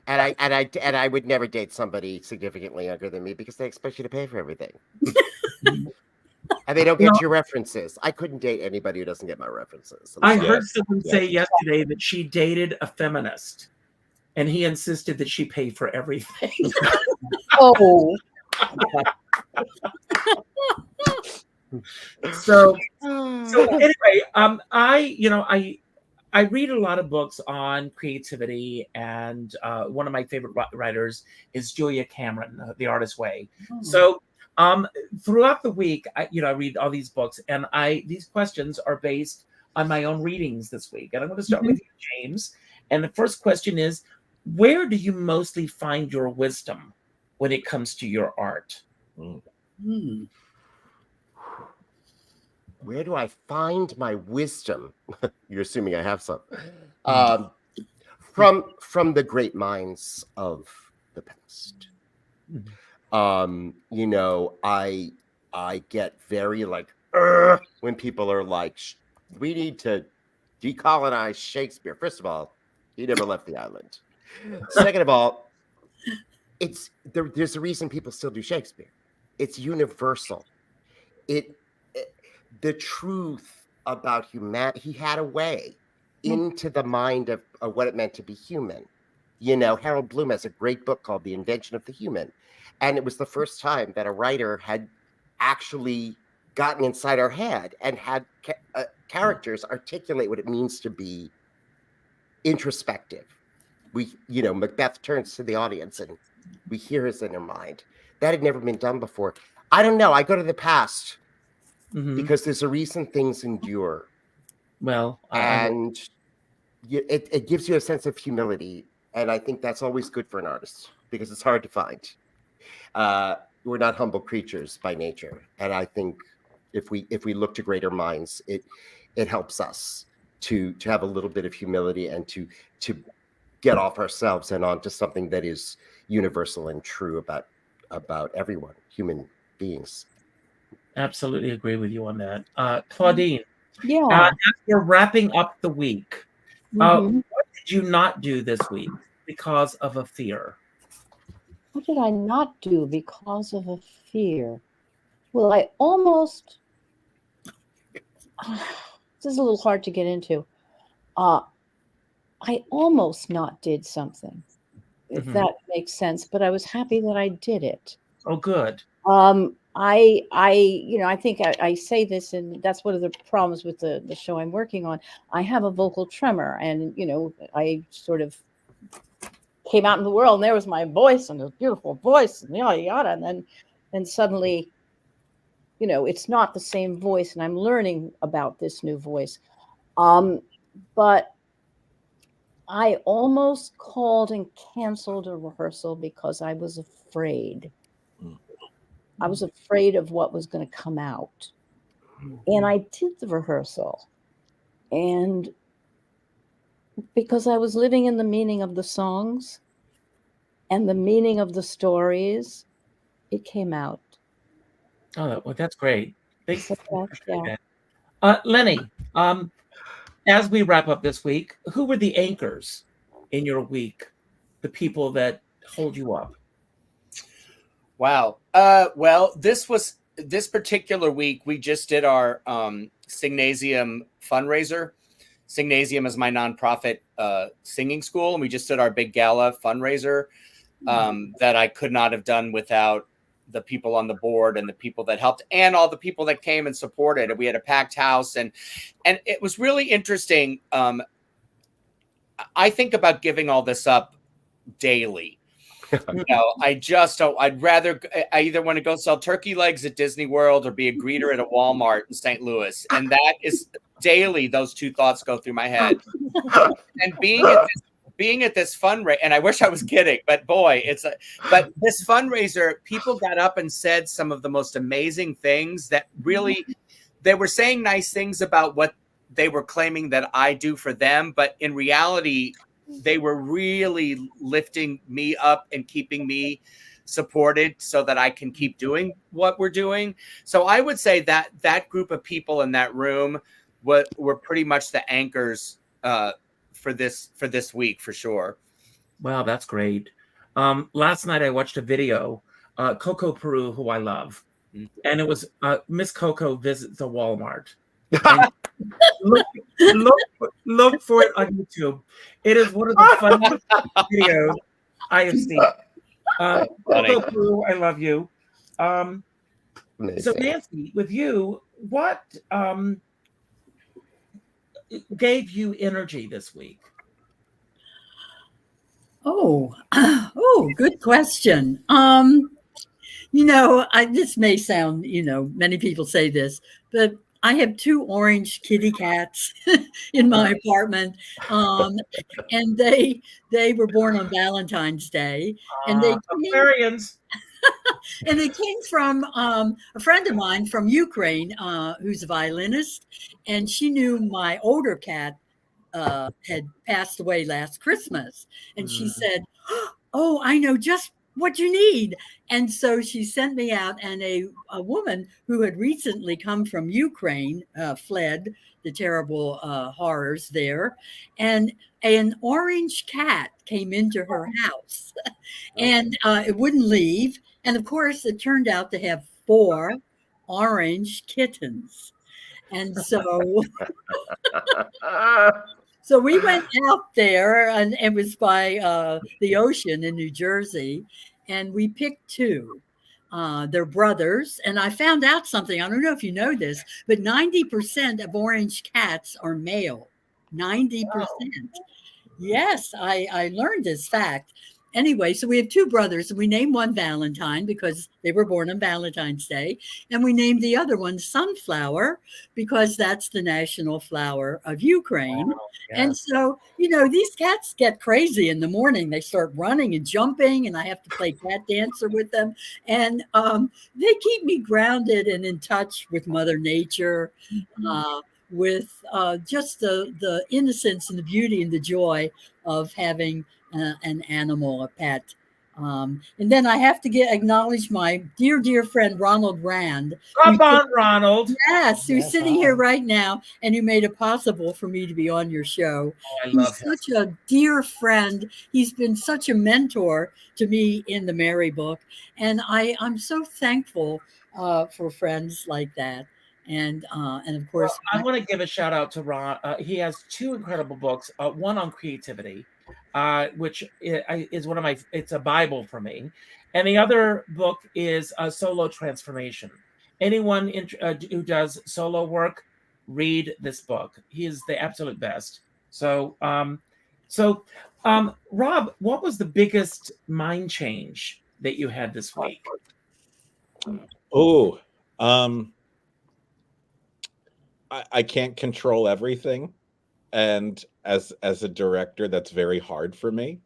And I would never date somebody significantly younger than me because they expect you to pay for everything. And they don't get your references. I couldn't date anybody who doesn't get my references. I heard someone say yesterday that she dated a feminist, and he insisted that she pay for everything. Oh. So anyway, I read a lot of books on creativity, and one of my favorite writers is Julia Cameron, The Artist's Way. So throughout the week, I read all these books, and these questions are based on my own readings this week. And I'm going to start with you, James. And the first question is, where do you mostly find your wisdom when it comes to your art? Where do I find my wisdom? You're assuming I have some. From the great minds of the past. I get very when people are like, we need to decolonize Shakespeare. First of all, he never left the island. Second of all, there's a reason people still do Shakespeare. It's universal. The truth about humanity, he had a way into the mind of what it meant to be human. Harold Bloom has a great book called The Invention of the Human. And it was the first time that a writer had actually gotten inside our head and had characters articulate what it means to be introspective. Macbeth turns to the audience and we hear his inner mind. That had never been done before. I don't know. I go to the past because there's a reason things endure. Well, it gives you a sense of humility. And I think that's always good for an artist because it's hard to find. We're not humble creatures by nature. And I think if we look to greater minds, it helps us to have a little bit of humility and to get off ourselves and onto something that is universal and true about everyone, human beings. Absolutely agree with you on that. Claudine, Yeah. As we're wrapping up the week, Mhm. what did you not do this week because of a fear? What did I not do because of a fear? Well, I almost, this is a little hard to get into. I almost not did something, if Mhm. that makes sense, but I was happy that I did it. Oh, good. I think I say this, and that's one of the problems with the show I'm working on. I have a vocal tremor, and I sort of came out in the world, and there was my voice, and this beautiful voice, and yada yada, and then suddenly, it's not the same voice, and I'm learning about this new voice. But I almost called and canceled a rehearsal because I was afraid. I was afraid of what was going to come out. And I did the rehearsal. And because I was living in the meaning of the songs and the meaning of the stories, it came out. Oh, well, that's great. Thanks So for that's, sharing yeah. that. Lenny, as we wrap up this week, who were the anchors in your week? The people that hold you up? Wow. Well, this particular week, we just did our Signasium fundraiser. Signasium is my nonprofit singing school, and we just did our big gala fundraiser that I could not have done without the people on the board and the people that helped and all the people that came and supported. And we had a packed house, and it was really interesting. I think about giving all this up daily. I just don't. I either want to go sell turkey legs at Disney World or be a greeter at a Walmart in St. Louis. And that is daily. Those two thoughts go through my head. And being at this fundraiser, and I wish I was kidding, but boy, but this fundraiser, people got up and said some of the most amazing things that really, they were saying nice things about what they were claiming that I do for them. But in reality, they were really lifting me up and keeping me supported so that I can keep doing what we're doing. So I would say that that group of people in that room were pretty much the anchors for this week, for sure. Wow, that's great. Last night I watched a video, Coco Peru, who I love, and it was Miss Coco visits a Walmart. And look for it on YouTube. It is one of the funniest videos I have seen. Coco Peru, I love you. So Nancy, with you, what gave you energy this week? Good question. This may sound, many people say this, but I have 2 orange kitty cats in my apartment, and they were born on Valentine's Day, and they Aquarians. and they came from a friend of mine from Ukraine, who's a violinist, and she knew my older cat had passed away last Christmas, and she said, "Oh, I know just what you need." And so she sent me out, and a woman who had recently come from Ukraine, fled the terrible horrors there, and an orange cat came into her house, and it wouldn't leave. And of course, it turned out to have 4 orange kittens. And so So we went out there, and it was by the ocean in New Jersey, and we picked 2. They're brothers, and I found out something. I don't know if you know this, but 90% of orange cats are male. 90%. Yes, I learned this fact. Anyway, so we have 2 brothers, and we named one Valentine because they were born on Valentine's Day. And we named the other one Sunflower because that's the national flower of Ukraine. Wow, yes. And so, these cats get crazy in the morning. They start running and jumping, and I have to play cat dancer with them. And they keep me grounded and in touch with Mother Nature, with just the innocence and the beauty and the joy of having an animal, a pet. And then I have to acknowledge my dear friend Ronald Rand. Come on, Ronald. Yes, who's Yes, sitting here right now and who made it possible for me to be on your show. I He's love him. such a dear friend. He's been such a mentor to me in the Mary book. And I'm so thankful for friends like that. And of course, I want to give a shout out to Ron. He has two incredible books. One on creativity, which is one of my. It's a Bible for me, and the other book is Solo Transformation. Anyone who does solo work, read this book. He is the absolute best. So, Rob, what was the biggest mind change that you had this week? Oh, I can't control everything, and as a director, that's very hard for me.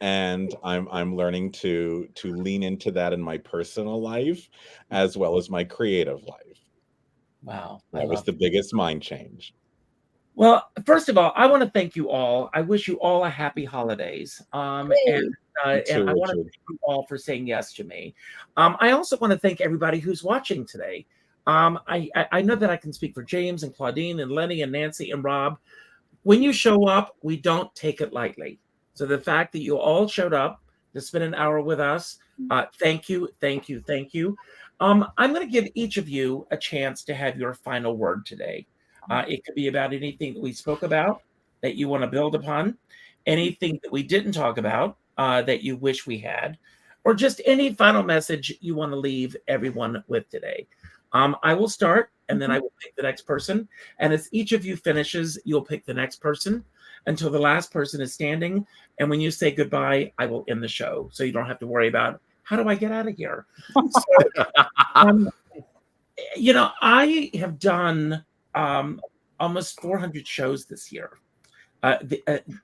And I'm learning to lean into that in my personal life as well as my creative life. Wow, That was the biggest mind change. Well, first of all, I want to thank you all. I wish you all a happy holidays. And I want to thank you all for saying yes to me. I also want to thank everybody who's watching today. I know that I can speak for James and Claudine and Lenny and Nancy and Rob. When you show up, we don't take it lightly. So the fact that you all showed up to spend an hour with us, thank you, thank you, thank you. I'm going to give each of you a chance to have your final word today. It could be about anything that we spoke about that you want to build upon, anything that we didn't talk about that you wish we had, or just any final message you want to leave everyone with today. I will start, and then I will pick the next person. And as each of you finishes, you'll pick the next person until the last person is standing. And when you say goodbye, I will end the show. So you don't have to worry about, how do I get out of here? So, I have done almost 400 shows this year,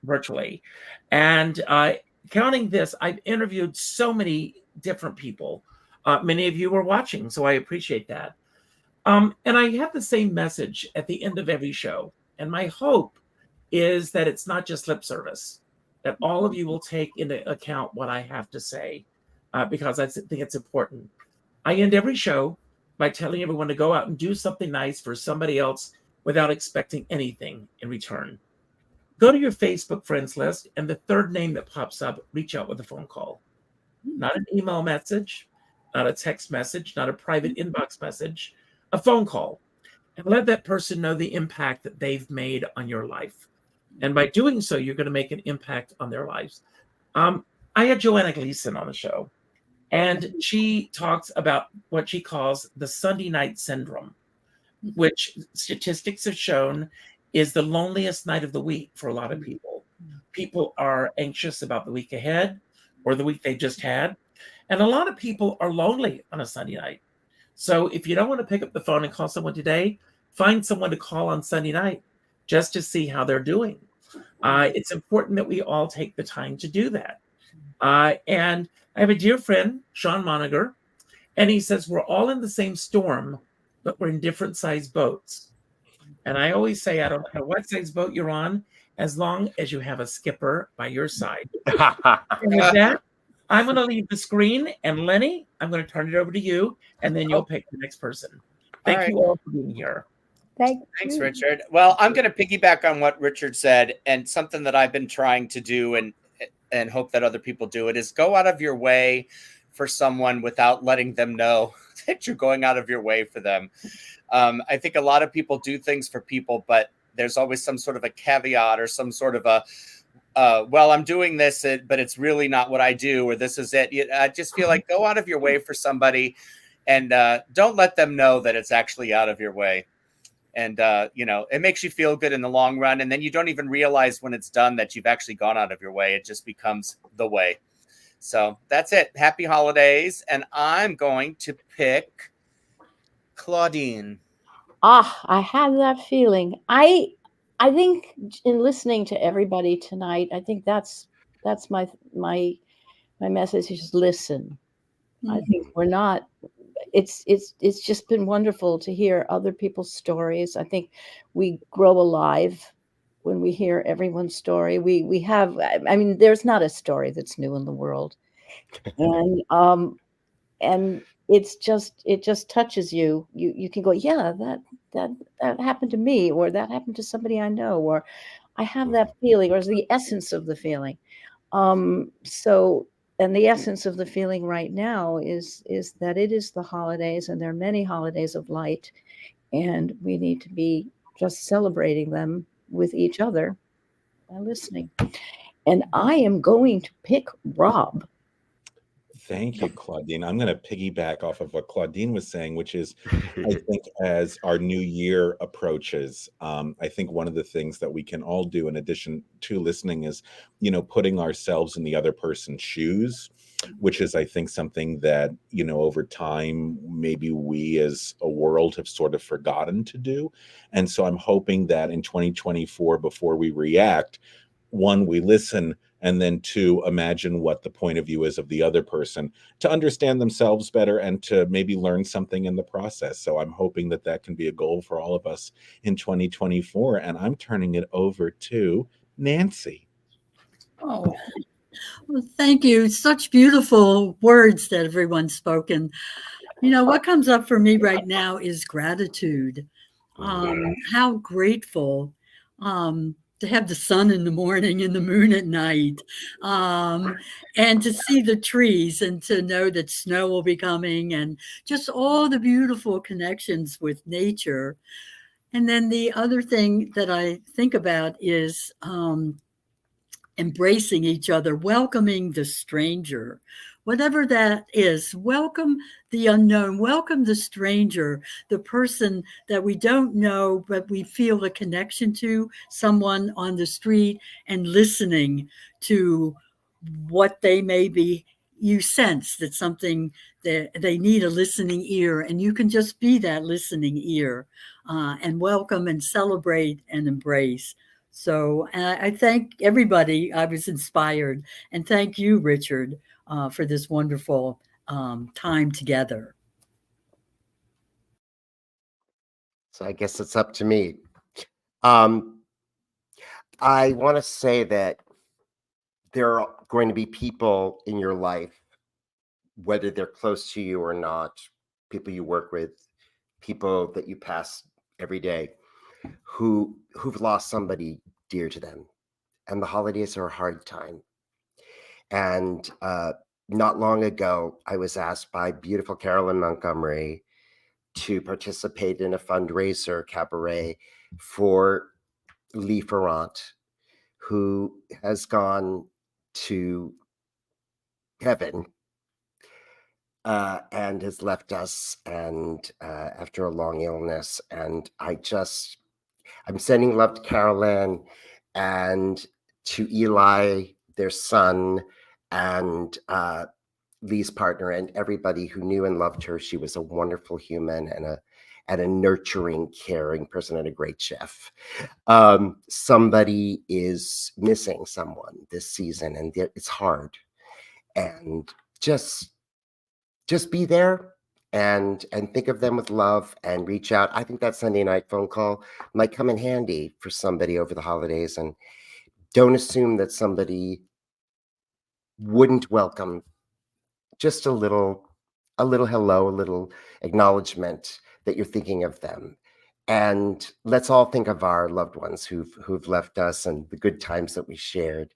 virtually. And counting this, I've interviewed so many different people. Many of you are watching, so I appreciate that. And I have the same message at the end of every show. And my hope is that it's not just lip service, that all of you will take into account what I have to say, because I think it's important. I end every show by telling everyone to go out and do something nice for somebody else without expecting anything in return. Go to your Facebook friends list, and the third name that pops up, reach out with a phone call. Not an email message, not a text message, not a private inbox message, a phone call. And let that person know the impact that they've made on your life. And by doing so, you're going to make an impact on their lives. I had Joanna Gleason on the show, and she talks about what she calls the Sunday night syndrome, which statistics have shown is the loneliest night of the week for a lot of people. People are anxious about the week ahead or the week they just had. And a lot of people are lonely on a Sunday night. So if you don't want to pick up the phone and call someone today, find someone to call on Sunday night just to see how they're doing. It's important that we all take the time to do that. And I have a dear friend, Sean Moniger, and he says, we're all in the same storm, but we're in different sized boats. And I always say, I don't know what size boat you're on, as long as you have a skipper by your side. And with that, I'm going to leave the screen, and Lenny, I'm going to turn it over to you, and then you'll pick the next person. Thank you all for being here. Thanks, Richard. Well, I'm going to piggyback on what Richard said, and something that I've been trying to do and hope that other people do it is go out of your way for someone without letting them know that you're going out of your way for them. I think a lot of people do things for people, but there's always some sort of a caveat or some sort of a, well, I'm doing this, but it's really not what I do, or this is it. I just feel like go out of your way for somebody, and don't let them know that it's actually out of your way. And, it makes you feel good in the long run. And then you don't even realize when it's done that you've actually gone out of your way. It just becomes the way. So that's it. Happy holidays. And I'm going to pick Claudine. I had that feeling. I think in listening to everybody tonight, I think that's my message is just listen. I think we're not. It's just been wonderful to hear other people's stories. I think we grow alive when we hear everyone's story. We have. I mean, there's not a story that's new in the world. and it just touches you. You can go, yeah, that happened to me, or that happened to somebody I know, or I have that feeling, or it's the essence of the feeling. So, and the essence of the feeling right now is that it is the holidays, and there are many holidays of light, and we need to be just celebrating them with each other by listening. And I am going to pick Rob. Thank you, Claudine. I'm going to piggyback off of what Claudine was saying, which is, I think as our new year approaches, I think one of the things that we can all do in addition to listening is, putting ourselves in the other person's shoes, which is, I think, something that, over time, maybe we as a world have sort of forgotten to do. And so I'm hoping that in 2024, before we react, one, we listen, and then two, imagine what the point of view is of the other person to understand themselves better and to maybe learn something in the process. So I'm hoping that that can be a goal for all of us in 2024. And I'm turning it over to Nancy. Oh, well, thank you. Such beautiful words that everyone's spoken. What comes up for me right now is gratitude. How grateful to have the sun in the morning and the moon at night, and to see the trees and to know that snow will be coming, and just all the beautiful connections with nature. And then the other thing that I think about is embracing each other, welcoming the stranger, whatever that is. Welcome the unknown, welcome the stranger, the person that we don't know, but we feel a connection to, someone on the street, and listening to what they may be. You sense that something that they need a listening ear, and you can just be that listening ear, and welcome and celebrate and embrace. So I thank everybody. I was inspired, and thank you, Richard, for this wonderful time together. So I guess it's up to me. I want to say that there are going to be people in your life, whether they're close to you or not, people you work with, people that you pass every day, who've lost somebody dear to them. And the holidays are a hard time. And not long ago, I was asked by beautiful Carolyn Montgomery to participate in a fundraiser cabaret for Lee Ferrant, who has gone to heaven and has left us, and after a long illness. And I'm sending love to Carolyn and to Eli, their son, and Lee's partner, and everybody who knew and loved her. She was a wonderful human and a nurturing, caring person, and a great chef. Somebody is missing someone this season, and it's hard. And just be there and think of them with love and reach out. I think that Sunday night phone call might come in handy for somebody over the holidays. And don't assume that somebody wouldn't welcome just a little hello, a little acknowledgement that you're thinking of them. And let's all think of our loved ones who've left us and the good times that we shared,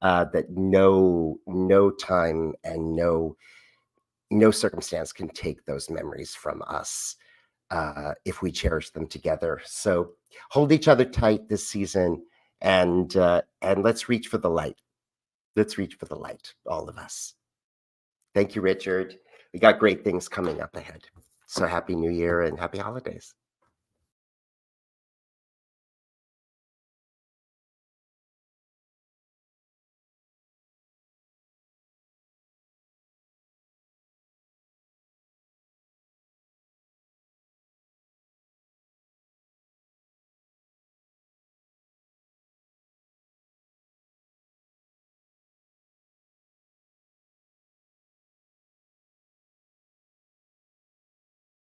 that no time and no circumstance can take those memories from us if we cherish them together. So hold each other tight this season, and let's reach for the light. Let's reach for the light, all of us. Thank you, Richard. We got great things coming up ahead. So happy New Year and happy holidays.